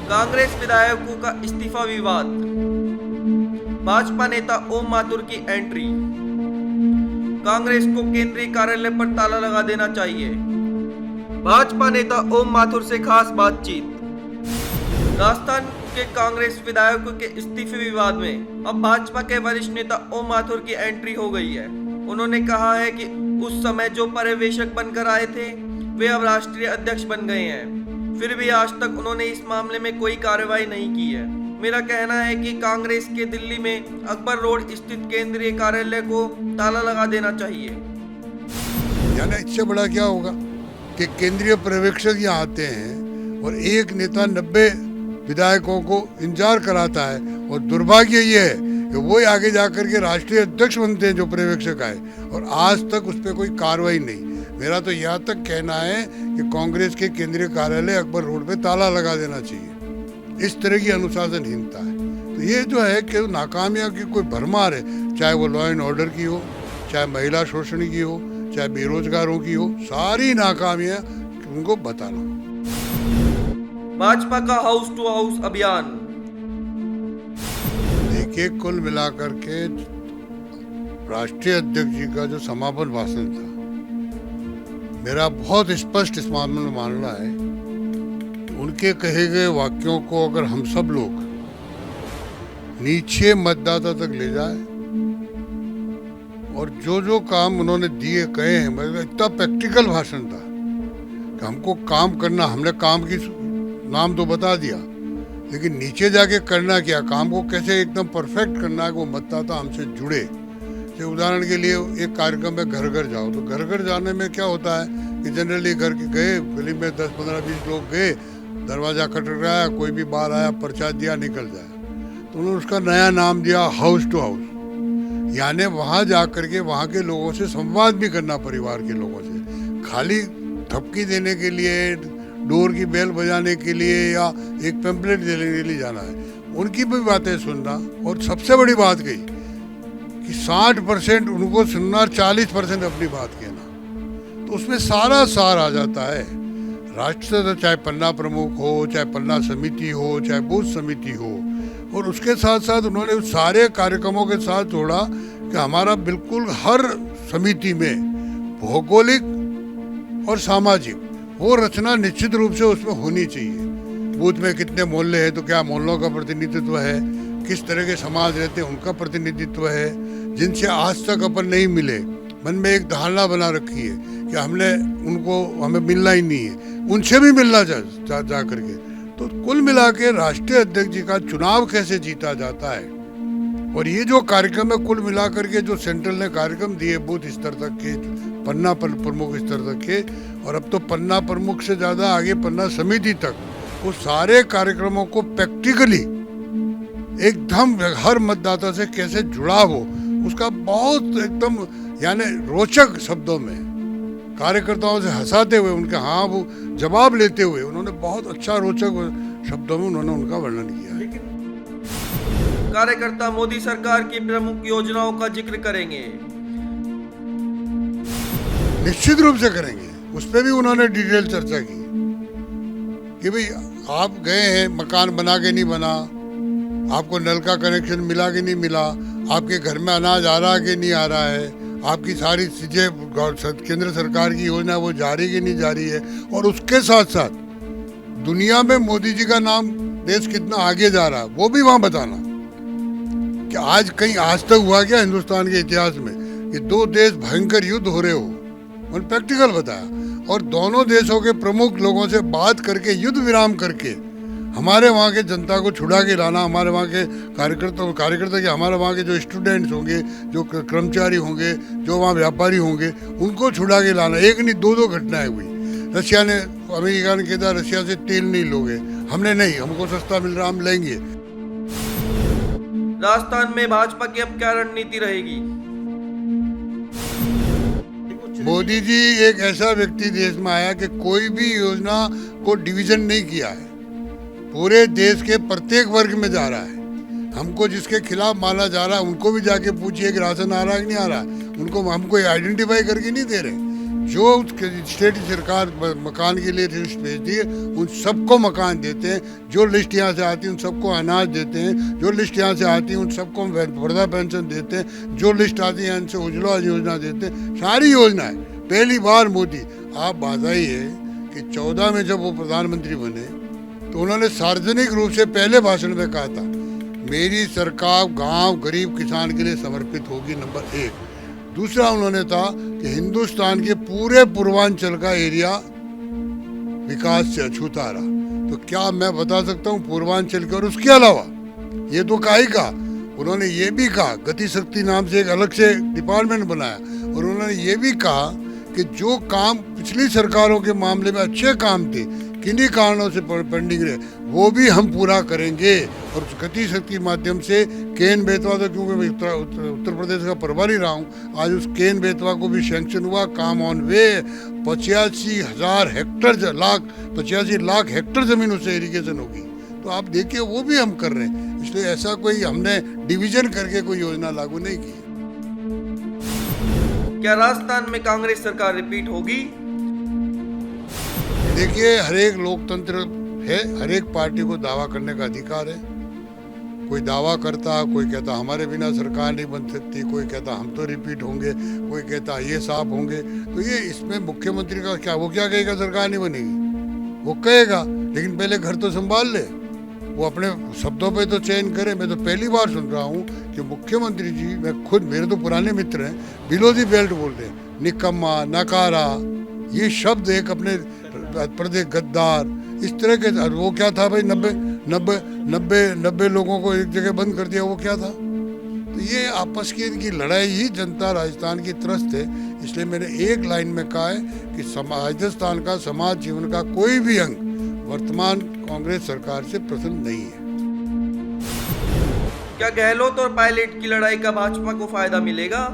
कांग्रेस विधायकों का इस्तीफा विवाद। भाजपा नेता ओम माथुर की एंट्री। कांग्रेस को केंद्रीय कार्यालय पर ताला लगा देना चाहिए। भाजपा नेता ओम माथुर से खास बातचीत। राजस्थान के कांग्रेस विधायकों के इस्तीफे विवाद में अब भाजपा के वरिष्ठ नेता ओम माथुर की एंट्री हो गई है। उन्होंने कहा है कि उस समय जो पर्यवेक्षक बनकर आए थे वे अब राष्ट्रीय अध्यक्ष बन गए हैं। फिर भी आज तक उन्होंने इस मामले में कोई कार्रवाई नहीं की है। मेरा कहना है कि कांग्रेस के दिल्ली में अकबर रोड स्थित केंद्रीय कार्यालय को ताला लगा देना चाहिए। यानी इससे बड़ा क्या होगा कि केंद्रीय पर्यवेक्षक यहाँ आते हैं और एक नेता 90 विधायकों को इंतजार कराता है, और दुर्भाग्य ये है कि वो आगे जाकर के राष्ट्रीय अध्यक्ष बनते हैं जो पर्यवेक्षक आए, और आज तक उस पर कोई कार्रवाई नहीं। मेरा तो यहाँ तक कहना है कि कांग्रेस के केंद्रीय कार्यालय अकबर रोड पे ताला लगा देना चाहिए। इस तरह की अनुशासनहीनता है। तो ये जो है कि नाकामियां की कोई भरमार है, चाहे वो लॉ एंड ऑर्डर की हो, चाहे महिला शोषण की हो, चाहे बेरोजगारों की हो, सारी नाकामियां उनको बताना। भाजपा का हाउस टू हाउस अभियान। देखिए, कुल मिलाकर के राष्ट्रीय अध्यक्ष जी का जो समापन भाषण था, मेरा बहुत स्पष्ट इस मामले में मानना है कि उनके कहे गए वाक्यों को अगर हम सब लोग नीचे मतदाता तक ले जाए और जो जो काम उन्होंने दिए कहे हैं, मतलब इतना प्रैक्टिकल भाषण था कि हमको काम करना, हमने काम की नाम तो बता दिया, लेकिन नीचे जाके करना क्या, काम को कैसे एकदम परफेक्ट करना है कि वो मतदाता हमसे जुड़े। जैसे उदाहरण के लिए एक कार्यक्रम में घर घर जाओ, तो घर घर जाने में क्या होता है कि जनरली घर के गए, गली में 10, 15, 20 लोग गए, दरवाजा खटखटाया, कोई भी बाहर आया, पर्चा दिया, निकल जाए। तो उन्होंने उसका नया नाम दिया हाउस टू हाउस। यानी वहाँ जा करके वहाँ के लोगों से संवाद भी करना, परिवार के लोगों से। खाली थपकी देने के लिए, डोर की बेल बजाने के लिए या एक पैम्पलेट देने के लिए जाना है, उनकी भी बातें सुनना। और सबसे बड़ी बात कही कि 60% उनको सुनना, 40% अपनी बात कहना। तो उसमें सारा सार आ जाता है। राष्ट्र, चाहे पन्ना प्रमुख हो, चाहे पन्ना समिति हो, चाहे बूथ समिति हो, और उसके साथ साथ उन्होंने उस सारे कार्यक्रमों के साथ जोड़ा कि हमारा बिल्कुल हर समिति में भौगोलिक और सामाजिक वो रचना निश्चित रूप से उसमें होनी चाहिए। बूथ में कितने मोहल्ले हैं तो क्या मोहल्लों का प्रतिनिधित्व है, किस तरह के समाज रहते हैं उनका प्रतिनिधित्व है, जिनसे आज तक अपन नहीं मिले, मन में एक धारणा बना रखी है कि हमें मिलना ही नहीं है, उनसे भी मिलना जा करके। तो कुल मिला के राष्ट्रीय अध्यक्ष जी का चुनाव कैसे जीता जाता है, और ये जो कार्यक्रम है कुल मिला करके जो सेंट्रल ने कार्यक्रम दिए बूथ स्तर तक के, पन्ना प्रमुख स्तर तक के, और अब तो पन्ना प्रमुख से ज्यादा आगे पन्ना समिति तक, वो सारे कार्यक्रमों को प्रैक्टिकली एकदम हर मतदाता से कैसे जुड़ा हो, उसका बहुत एकदम यानी रोचक शब्दों में, कार्यकर्ताओं से हंसाते हुए, उनके हाँ वो जवाब लेते हुए, उन्होंने बहुत अच्छा रोचक शब्दों में उन्होंने उनका वर्णन किया है। कार्यकर्ता मोदी सरकार की प्रमुख योजनाओं का जिक्र करेंगे। निश्चित रूप से करेंगे। उस पर भी उन्होंने डिटेल चर्चा की कि भाई आप गए हैं, मकान बना के नहीं बना, आपको नल का कनेक्शन मिला कि नहीं मिला, आपके घर में अनाज आ रहा कि नहीं आ रहा है, आपकी सारी चीजें केंद्र सरकार की योजना वो जारी की नहीं जारी है, और उसके साथ साथ दुनिया में मोदी जी का नाम, देश कितना आगे जा रहा है वो भी वहां बताना कि आज कहीं आज तक हुआ क्या हिंदुस्तान के इतिहास में कि 2 देश भयंकर युद्ध हो रहे हो, उन्होंने प्रैक्टिकल बताया। और दोनों देशों के प्रमुख लोगों से बात करके, युद्ध विराम करके, हमारे वहाँ के जनता को छुड़ा के लाना, हमारे वहाँ के कार्यकर्ता के, हमारे वहाँ के जो स्टूडेंट्स होंगे, जो कर्मचारी होंगे, जो वहाँ व्यापारी होंगे, उनको छुड़ा के लाना। एक नहीं 2 घटनाएं हुई। रशिया ने, अमेरिका ने कहा रशिया से तेल नहीं लोगे, हमने नहीं, हमको सस्ता मिल रहा, हम लेंगे। राजस्थान में भाजपा की अब क्या रणनीति रहेगी? मोदी जी एक ऐसा व्यक्ति देश में आया कि कोई भी योजना को डिवीजन नहीं किया है, पूरे देश के प्रत्येक वर्ग में जा रहा है। हमको जिसके खिलाफ माना जा रहा है उनको भी जाके पूछिए कि राशन आ रहा है कि नहीं आ रहा है, उनको हमको आइडेंटिफाई करके नहीं दे रहे जो स्टेट सरकार मकान के लिए लिस्ट भेजती है उन सबको मकान देते हैं, जो लिस्ट यहाँ से आती है उन सबको अनाज देते हैं, जो लिस्ट यहाँ से आती है उन सबको वृद्धा पेंशन देते हैं, जो लिस्ट आती है उनसे उज्ज्वला योजना देते हैं, सारी योजनाएं। पहली बार मोदी, आप बात आई है कि 14 में जब वो प्रधानमंत्री बने तो उन्होंने सार्वजनिक रूप से पहले भाषण में कहा था मेरी सरकार गांव गरीब किसान के लिए समर्पित होगी, नंबर 1। दूसरा उन्होंने था कि हिंदुस्तान के पूरे पूर्वांचल का एरिया विकास से अछूता रहा। तो क्या मैं बता सकता हूँ पूर्वांचल के और उसके अलावा ये तो कहा ही कहा, उन्होंने ये भी कहा गति शक्ति नाम से एक अलग से डिपार्टमेंट बनाया, और उन्होंने ये भी कहा कि जो काम पिछली सरकारों के मामले में अच्छे काम थे, किन्हीं कारणों से पेंडिंग रहे, वो भी हम पूरा करेंगे। और गति शक्ति माध्यम से केन बेतवा, तो क्योंकि मैं उत्तर प्रदेश का प्रभारी रहा हूँ, आज उस केन बेतवा को भी सैंक्शन हुआ, काम ऑन वे। 85 लाख हेक्टर जमीन उससे इरिगेशन होगी। तो आप देखिए वो भी हम कर रहे हैं, इसलिए ऐसा कोई हमने डिवीजन करके कोई योजना लागू नहीं की। क्या राजस्थान में कांग्रेस सरकार रिपीट होगी? देखिए, हर एक लोकतंत्र है, हर एक पार्टी को दावा करने का अधिकार है। कोई दावा करता, कोई कहता हमारे बिना सरकार नहीं बन सकती, कोई कहता हम तो रिपीट होंगे, कोई कहता ये साफ होंगे। तो ये इसमें मुख्यमंत्री का क्या, वो क्या कहेगा सरकार नहीं बनेगी? वो कहेगा, लेकिन पहले घर तो संभाल ले, वो अपने शब्दों पे तो चयन करे। मैं तो पहली बार सुन रहा हूँ कि मुख्यमंत्री जी, मैं खुद, मेरे तो पुराने मित्र हैं, बिलो दी बेल्ट बोलते हैं, निकम्मा, नकारा, ये शब्द एक अपने प्रदेश गद्दार, इस तरह के। वो क्या था भाई, 90 लोगों को एक जगह बंद कर दिया, वो क्या था? तो ये आपस की इनकी लड़ाई ही जनता राजस्थान की त्रस्त है। इसलिए मैंने एक लाइन में कहा है कि राजस्थान का समाज जीवन का कोई भी अंग वर्तमान कांग्रेस सरकार से प्रसन्न नहीं है। क्या गहलोत और पायलट की लड़ाई का भाजपा को फायदा मिलेगा?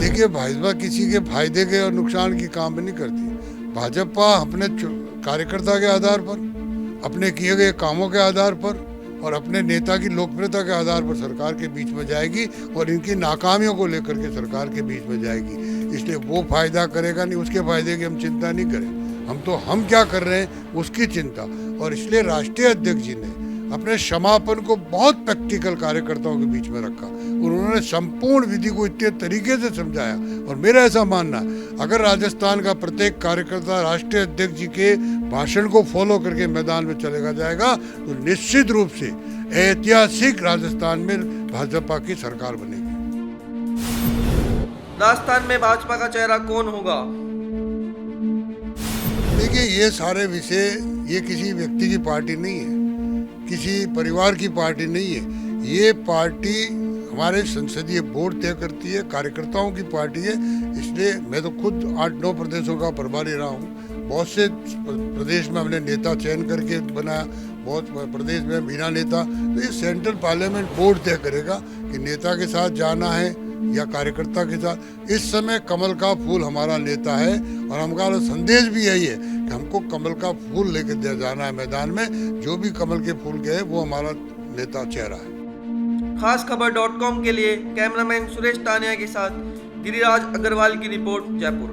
देखिए, भाजपा किसी के फायदे के और नुकसान की काम नहीं करती। भाजपा अपने कार्यकर्ता के आधार पर, अपने किए गए कामों के आधार पर और अपने नेता की लोकप्रियता के आधार पर सरकार के बीच में जाएगी, और इनकी नाकामियों को लेकर के सरकार के बीच में जाएगी। इसलिए वो फायदा करेगा नहीं, उसके फायदे की हम चिंता नहीं करें। हम क्या कर रहे हैं उसकी चिंता। और इसलिए राष्ट्रीय अध्यक्ष जी ने अपने समापन को बहुत प्रैक्टिकल कार्यकर्ताओं के बीच में रखा, और उन्होंने संपूर्ण विधि को इतने तरीके से समझाया। और मेरा ऐसा मानना है, अगर राजस्थान का प्रत्येक कार्यकर्ता राष्ट्रीय अध्यक्ष जी के भाषण को फॉलो करके मैदान में चलेगा जाएगा, तो निश्चित रूप से ऐतिहासिक राजस्थान में भाजपा की सरकार बनेगी। राजस्थान में भाजपा का चेहरा कौन होगा? देखिए, ये सारे विषय, ये किसी व्यक्ति की पार्टी नहीं है, किसी परिवार की पार्टी नहीं है। ये पार्टी हमारे संसदीय बोर्ड तय करती है, कार्यकर्ताओं की पार्टी है। इसलिए मैं तो खुद 8-9 प्रदेशों का प्रभारी रहा हूँ। बहुत से प्रदेश में हमने नेता चयन करके बनाया, बहुत प्रदेश में बिना नेता। तो ये सेंट्रल पार्लियामेंट बोर्ड तय करेगा कि नेता के साथ जाना है या कार्यकर्ता के साथ। इस समय कमल का फूल हमारा नेता है, और हमारा संदेश भी यही है कि हमको कमल का फूल लेकर जाना है मैदान में। जो भी कमल के फूल गए वो हमारा नेता चेहरा है। खासखबर.com के लिए कैमरामैन सुरेश तानिया के साथ गिरिराज अग्रवाल की रिपोर्ट, जयपुर।